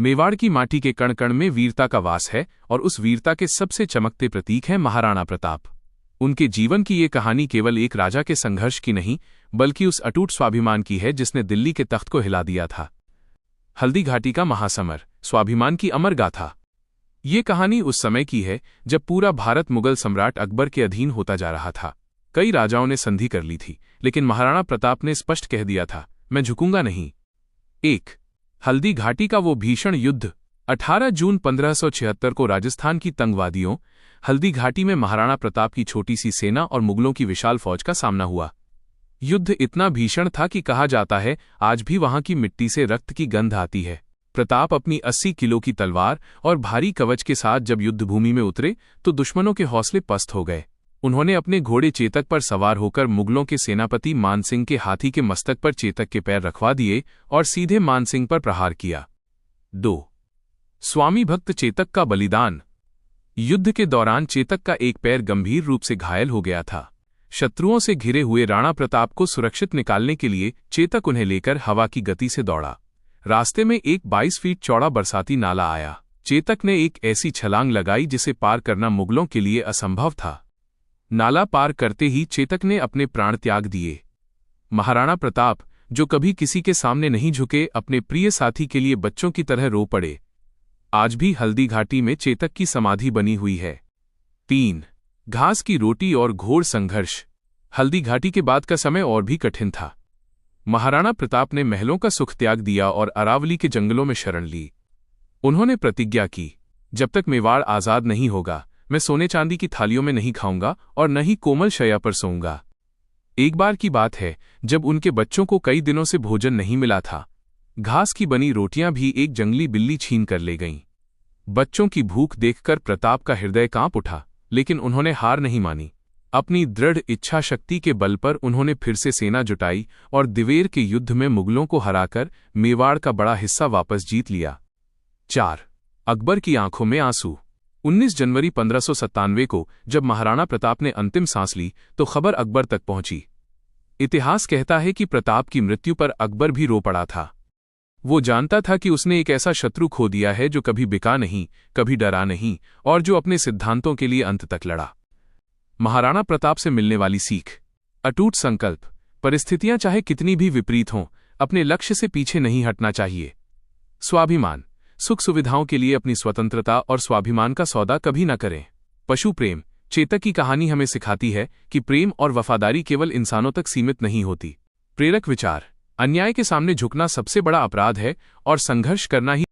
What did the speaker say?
मेवाड़ की माटी के कण कण में वीरता का वास है और उस वीरता के सबसे चमकते प्रतीक हैं महाराणा प्रताप। उनके जीवन की ये कहानी केवल एक राजा के संघर्ष की नहीं, बल्कि उस अटूट स्वाभिमान की है जिसने दिल्ली के तख्त को हिला दिया था। हल्दी घाटी का महासमर, स्वाभिमान की अमर गाथा। ये कहानी उस समय की है जब पूरा भारत मुगल सम्राट अकबर के अधीन होता जा रहा था। कई राजाओं ने संधि कर ली थी, लेकिन महाराणा प्रताप ने स्पष्ट कह दिया था, मैं झुकूंगा नहीं। 1. हल्दी घाटी का वो भीषण युद्ध। 18 जून 1576 को राजस्थान की तंगवादियों हल्दी घाटी में महाराणा प्रताप की छोटी सी सेना और मुगलों की विशाल फौज का सामना हुआ। युद्ध इतना भीषण था कि कहा जाता है आज भी वहां की मिट्टी से रक्त की गंध आती है। प्रताप अपनी 80 किलो की तलवार और भारी कवच के साथ जब युद्धभूमि में उतरे तो दुश्मनों के हौसले पस्त हो गए। उन्होंने अपने घोड़े चेतक पर सवार होकर मुगलों के सेनापति मानसिंह के हाथी के मस्तक पर चेतक के पैर रखवा दिए और सीधे मानसिंह पर प्रहार किया। 2. स्वामी भक्त चेतक का बलिदान। युद्ध के दौरान चेतक का एक पैर गंभीर रूप से घायल हो गया था। शत्रुओं से घिरे हुए राणा प्रताप को सुरक्षित निकालने के लिए चेतक उन्हें लेकर हवा की गति से दौड़ा। रास्ते में एक 22 फीट चौड़ा बरसाती नाला आया। चेतक ने एक ऐसी छलांग लगाई जिसे पार करना मुगलों के लिए असंभव था। नाला पार करते ही चेतक ने अपने प्राण त्याग दिए। महाराणा प्रताप, जो कभी किसी के सामने नहीं झुके, अपने प्रिय साथी के लिए बच्चों की तरह रो पड़े। आज भी हल्दी घाटी में चेतक की समाधि बनी हुई है। 3. घास की रोटी और घोर संघर्ष। हल्दी घाटी के बाद का समय और भी कठिन था। महाराणा प्रताप ने महलों का सुख त्याग दिया और अरावली के जंगलों में शरण ली। उन्होंने प्रतिज्ञा की, जब तक मेवाड़ आजाद नहीं होगा मैं सोने चांदी की थालियों में नहीं खाऊंगा और न ही कोमल शैया पर सोऊंगा। एक बार की बात है जब उनके बच्चों को कई दिनों से भोजन नहीं मिला था। घास की बनी रोटियां भी एक जंगली बिल्ली छीन कर ले गईं। बच्चों की भूख देखकर प्रताप का हृदय कांप उठा, लेकिन उन्होंने हार नहीं मानी। अपनी दृढ़ इच्छा शक्ति के बल पर उन्होंने फिर से सेना जुटाई और दिवेर के युद्ध में मुगलों को हराकर मेवाड़ का बड़ा हिस्सा वापस जीत लिया। 4. अकबर की आंखों में आंसू। 19 जनवरी 1597 को जब महाराणा प्रताप ने अंतिम सांस ली तो खबर अकबर तक पहुंची। इतिहास कहता है कि प्रताप की मृत्यु पर अकबर भी रो पड़ा था। वो जानता था कि उसने एक ऐसा शत्रु खो दिया है जो कभी बिका नहीं, कभी डरा नहीं और जो अपने सिद्धांतों के लिए अंत तक लड़ा। महाराणा प्रताप से मिलने वाली सीख। अटूट संकल्प। परिस्थितियां चाहे कितनी भी विपरीत हों, अपने लक्ष्य से पीछे नहीं हटना चाहिए। स्वाभिमान। सुख सुविधाओं के लिए अपनी स्वतंत्रता और स्वाभिमान का सौदा कभी न करें। पशु प्रेम। चेतक की कहानी हमें सिखाती है कि प्रेम और वफादारी केवल इंसानों तक सीमित नहीं होती। प्रेरक विचार। अन्याय के सामने झुकना सबसे बड़ा अपराध है और संघर्ष करना ही